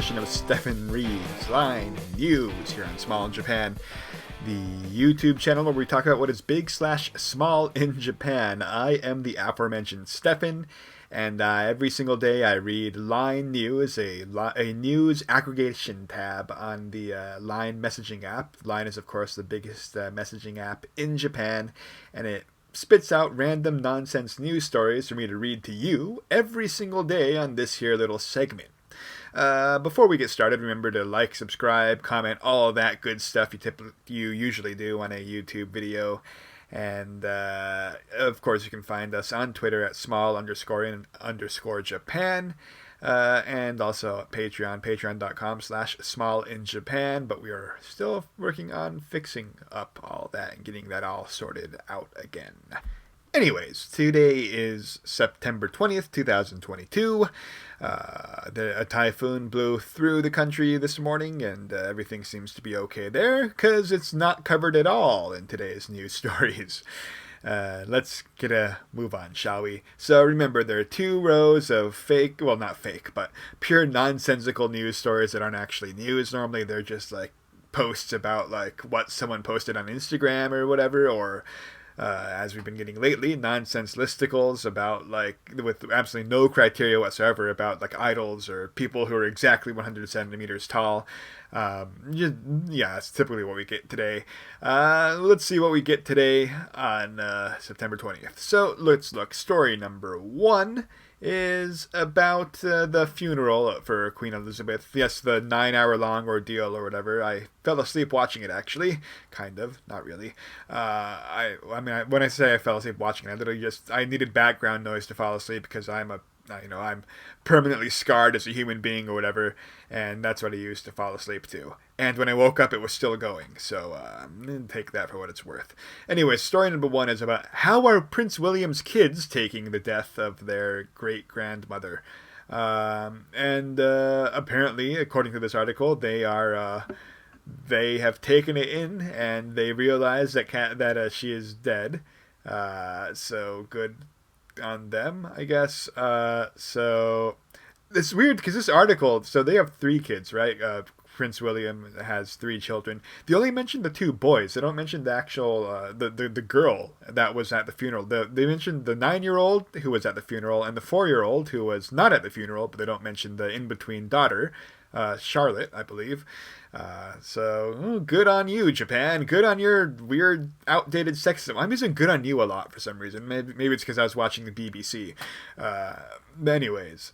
edition of Stephen Reed's Line News here on Small in Japan, the YouTube channel where we talk about what is big/small in Japan. I am the aforementioned Stephen, and every single day I read Line News, a news aggregation tab on the Line messaging app. Line is, of course, the biggest messaging app in Japan, and it spits out random nonsense news stories for me to read to you every single day on this here little segment. Before we get started, remember to like, subscribe, comment, all that good stuff you usually do on a YouTube video. And, of course, you can find us on Twitter at small_in_Japan. And also at patreon.com/smallinjapan. But we are still working on fixing up all that and getting that all sorted out again. Anyways, today is September 20th, 2022. A typhoon blew through the country this morning, and everything seems to be okay there, because it's not covered at all in today's news stories. Let's get a move on, shall we? So remember, there are 2 rows of fake, well, not fake, but pure nonsensical news stories that aren't actually news. Normally they're just like posts about like what someone posted on Instagram or whatever, or as we've been getting lately, nonsense listicles about like with absolutely no criteria whatsoever about like idols or people who are exactly 100 centimeters tall. Yeah, that's typically what we get today. Let's see what we get today on September 20th. So let's look. Story number 1 is about the funeral for Queen Elizabeth. Yes, the 9-hour-long ordeal or whatever. I fell asleep watching it, actually. Kind of. Not really. I mean, when I say I fell asleep watching it, I literally I needed background noise to fall asleep because I'm permanently scarred as a human being or whatever, and that's what I used to fall asleep to. And when I woke up, it was still going, so take that for what it's worth. Anyway, story number 1 is about how are Prince William's kids taking the death of their great-grandmother. Apparently, according to this article, they have taken it in, and they realize that she is dead. So good on them, I guess. So it's weird because this article, so they have 3 kids, right? Prince William has 3 children. They only mention the 2 boys. They don't mention the actual the girl that was at the funeral. They mentioned the 9-year-old who was at the funeral and the 4-year-old who was not at the funeral, but they don't mention the in-between daughter, Charlotte, I believe. So good on you, Japan. Good on your weird, outdated sexism. I'm using "good on you" a lot for some reason. Maybe it's because I was watching the BBC. Anyways,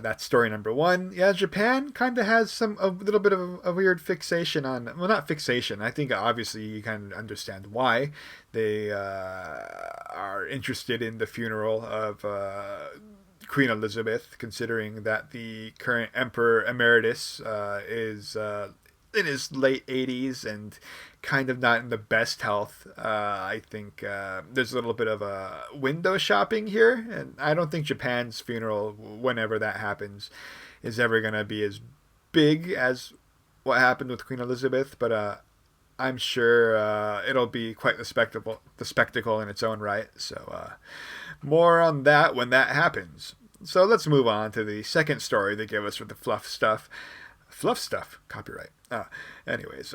that's story number 1. Yeah, Japan kind of has a little bit of a weird fixation on, well, not fixation. I think obviously you kind of understand why they are interested in the funeral of Queen Elizabeth, considering that the current Emperor Emeritus is in his late 80s and kind of not in the best health. I think there's a little bit of a window shopping here, and I don't think Japan's funeral, whenever that happens, is ever going to be as big as what happened with Queen Elizabeth, but I'm sure it'll be quite the spectacle in its own right. So more on that when that happens. So let's move on to the second story they give us for the fluff stuff. Fluff stuff, copyright. Anyways,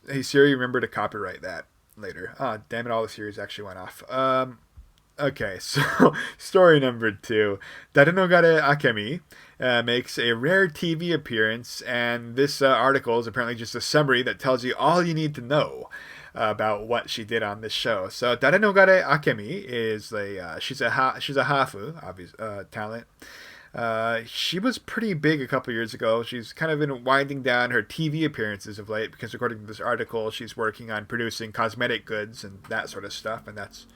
hey Siri, remember to copyright that later. Damn it, all the Siris actually went off. Okay, so story number 2. Darenogare Akami makes a rare TV appearance, and this article is apparently just a summary that tells you all you need to know about what she did on this show. So Darenogare Akemi is she's a hafu, obvious talent. She was pretty big a couple years ago. She's kind of been winding down her TV appearances of late because, according to this article, she's working on producing cosmetic goods and that sort of stuff, and that's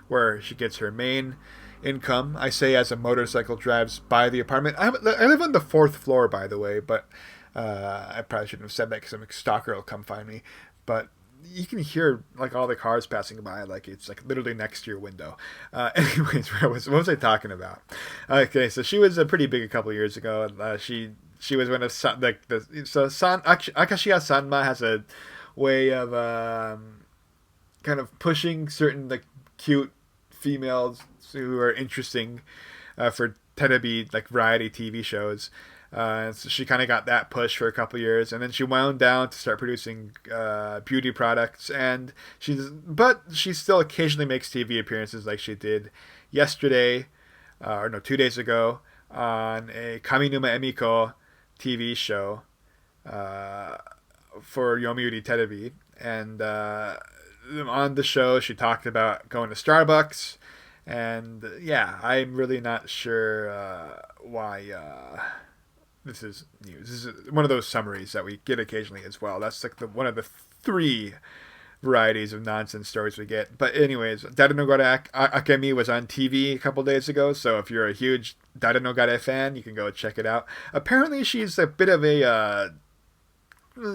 where she gets her main income. I say as a motorcycle drives by the apartment. I live on the 4th floor, by the way, but I probably shouldn't have said that because some stalker will come find me. But you can hear like all the cars passing by, like it's like literally next to your window. Anyways, what was I talking about? Okay, so she was pretty big a couple of years ago. She was one of Akashiya Sanma has a way of kind of pushing certain like cute females who are interesting for terebi, like variety TV shows. So she kind of got that push for a couple years, and then she wound down to start producing beauty products. And she still occasionally makes TV appearances, like she did yesterday, or no, 2 days ago, on a Kaminuma Emiko TV show for Yomiuri Terebi. And on the show, she talked about going to Starbucks. And yeah, I'm really not sure why this is news. This is one of those summaries that we get occasionally as well. That's like one of the 3 varieties of nonsense stories we get. But anyways, Darenogare Akami was on TV a couple days ago, so if you're a huge Darenogare fan, you can go check it out. Apparently she's a bit of a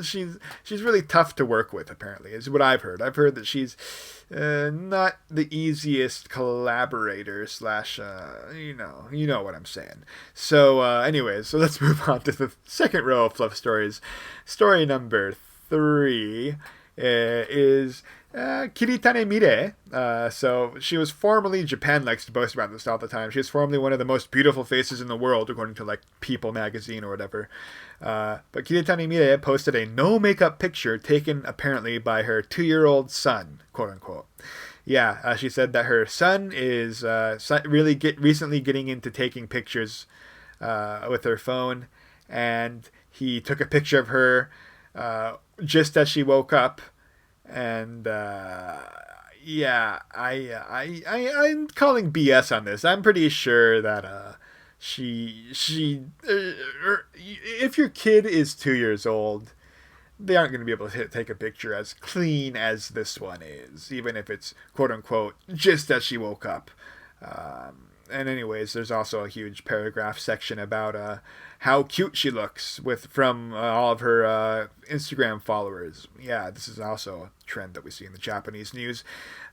she's really tough to work with, apparently, is what I've heard. I've heard that she's not the easiest collaborator slash you know what I'm saying. So anyways, so let's move on to the second row of fluff stories. Story number 3 is Kiritani Mirei. So she was formerly, Japan likes to boast about this all the time, she was formerly one of the most beautiful faces in the world, according to like People magazine or whatever. But Kiritani Mirei posted a no makeup picture taken apparently by her 2-year-old son, quote unquote. Yeah, she said that her son is recently getting into taking pictures with her phone, and he took a picture of her just as she woke up. And yeah, I'm calling BS on this. I'm pretty sure that if your kid is 2 years old, they aren't going to be able to take a picture as clean as this one is, even if it's quote unquote just as she woke up. And anyways, there's also a huge paragraph section about how cute she looks from all of her Instagram followers. Yeah, this is also a trend that we see in the Japanese news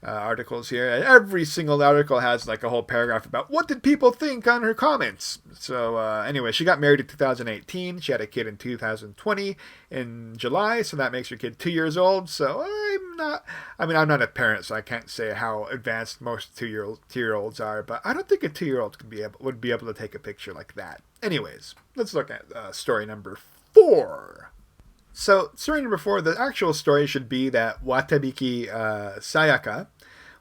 articles here. Every single article has like a whole paragraph about what did people think on her comments. So anyway, she got married in 2018. She had a kid in 2020 in July, so that makes her kid 2 years old. So I'm not a parent, so I can't say how advanced most 2-year-olds are, but I don't think a 2-year-old would be able to take a picture like that. Anyways, let's look at story number 4. So, story number 4, the actual story should be that Watabiki Sayaka,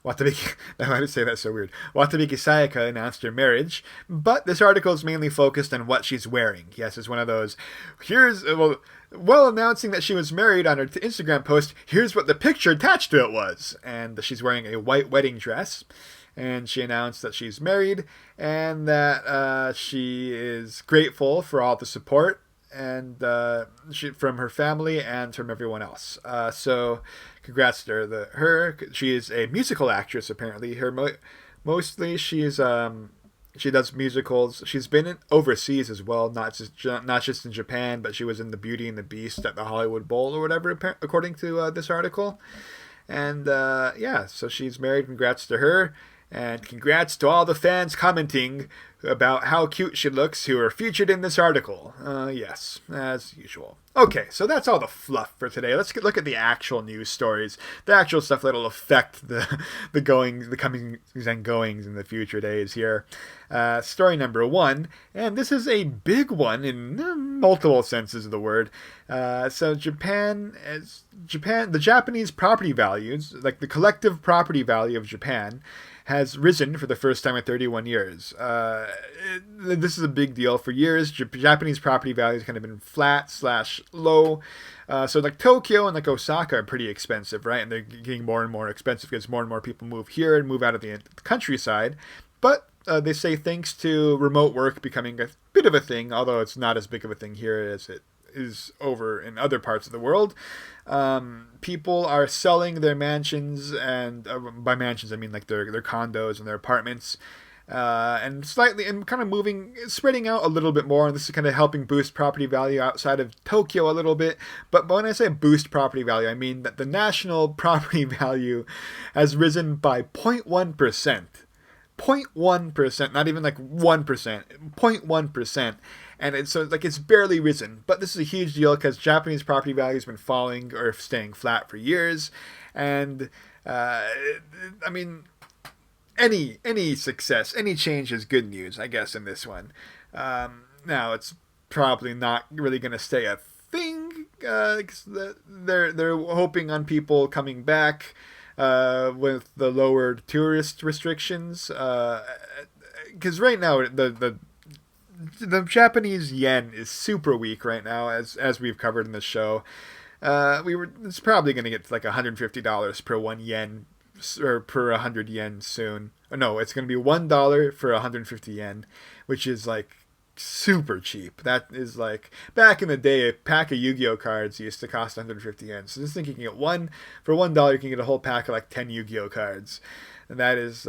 I would say that's so weird. Watabiki Sayaka announced her marriage, but this article is mainly focused on what she's wearing. Yes, it's one of those, while announcing that she was married on her Instagram post, here's what the picture attached to it was. And she's wearing a white wedding dress. And she announced that she's married and that she is grateful for all the support and from her family and from everyone else. So congrats to her. She is a musical actress, apparently. Mostly she does musicals. She's been overseas as well, not just in Japan, but she was in The Beauty and the Beast at the Hollywood Bowl or whatever, according to this article. And yeah, so she's married. Congrats to her. And congrats to all the fans commenting about how cute she looks who are featured in this article. Yes, as usual. Okay, so that's all the fluff for today. Let's look at the actual news stories, the actual stuff that'll affect the comings and goings in the future days here. Story number 1, and this is a big one in multiple senses of the word. So the Japanese property values, like the collective property value of Japan, has risen for the first time in 31 years. This is a big deal. For years, Japanese property values kind of been flat/low. So like Tokyo and like Osaka are pretty expensive, right? And they're getting more and more expensive because more and more people move here and move out of the countryside. But they say thanks to remote work becoming a bit of a thing, although it's not as big of a thing here as it is over in other parts of the world. People are selling their mansions, and by mansions I mean like their condos and their apartments, and kind of spreading out a little bit more. And this is kind of helping boost property value outside of Tokyo a little bit. But when I say boost property value, I mean that the national property value has risen by 0.1%. 0.1%, not even like 1%, 0.1%. And it's barely risen. But this is a huge deal because Japanese property value has been falling or staying flat for years. And, I mean, any success, any change is good news, I guess, in this one. Now, it's probably not really going to stay a thing. 'Cause they're hoping on people coming back with the lowered tourist restrictions. Because right now the Japanese yen is super weak right now, as we've covered in the show. It's probably going to get to like $150 per 1 yen, or per 100 yen soon. No, it's going to be $1 for 150 yen, which is like super cheap. That is like back in the day, a pack of Yu-Gi-Oh cards used to cost 150 yen. So just think you can get one for $1. You can get a whole pack of like 10 Yu-Gi-Oh cards, and that is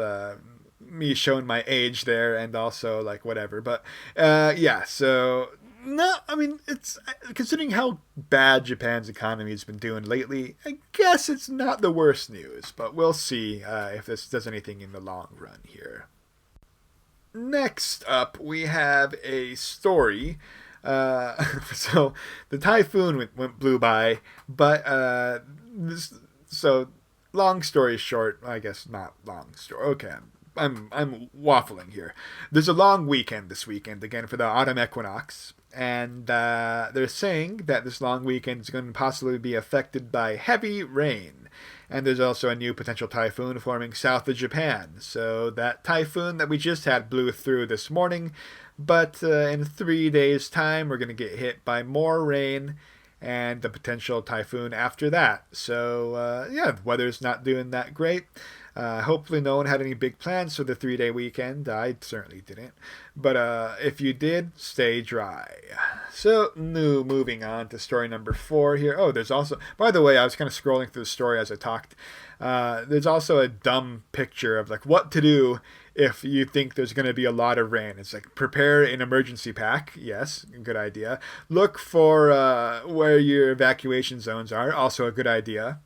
me showing my age there, and also like whatever. But yeah, so no, I mean, it's considering how bad Japan's economy has been doing lately, I guess it's not the worst news, but we'll see if this does anything in the long run here. Next up, we have a story. So the typhoon blew by, but so long story short, I guess not long story. Okay, I'm waffling here. There's a long weekend this weekend again for the autumn equinox, and they're saying that this long weekend is going to possibly be affected by heavy rain. And there's also a new potential typhoon forming south of Japan. So that typhoon that we just had blew through this morning, but in 3 days' time we're going to get hit by more rain and the potential typhoon after that. So yeah, the weather's not doing that great. Hopefully no one had any big plans for the 3-day weekend. I certainly didn't. But if you did, stay dry. So, moving on to story number 4 here. Oh, there's also, by the way, I was kind of scrolling through the story as I talked. There's also a dumb picture of like what to do if you think there's going to be a lot of rain. It's like prepare an emergency pack. Yes, good idea. Look for where your evacuation zones are. Also a good idea.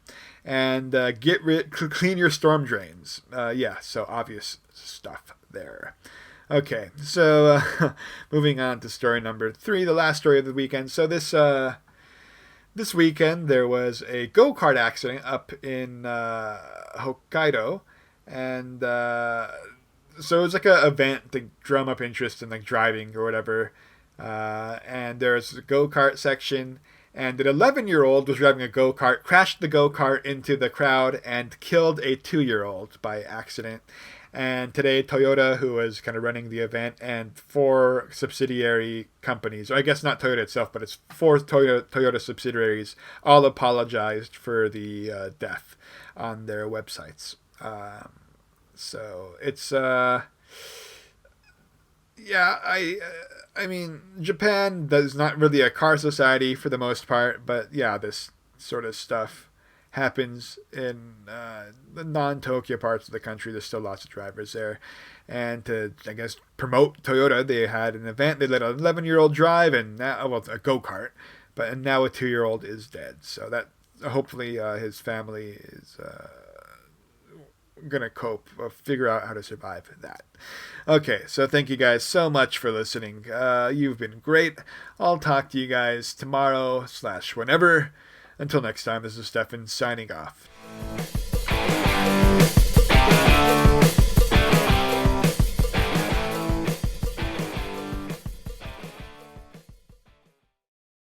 And clean your storm drains. Yeah, so obvious stuff there. Okay, so moving on to story number 3, the last story of the weekend. So this weekend there was a go-kart accident up in Hokkaido, and so it was like an event to drum up interest in like driving or whatever. And there's a go-kart section. And an 11-year-old was driving a go-kart, crashed the go-kart into the crowd, and killed a 2-year-old by accident. And today, Toyota, who was kind of running the event, and 4 subsidiary companies, or I guess not Toyota itself, but it's 4 Toyota subsidiaries, all apologized for the death on their websites. So it's yeah, I mean, Japan is not really a car society for the most part, but yeah, this sort of stuff happens in the non-Tokyo parts of the country. There's still lots of drivers there. And to, I guess, promote Toyota, they had an event. They let an 11-year-old drive, and now, well, a go-kart, and now a 2-year-old is dead. So that hopefully his family is gonna cope or figure out how to survive that. Okay, so thank you guys so much for listening. You've been great. I'll talk to you guys tomorrow / whenever. Until next time, this is Stefan signing off.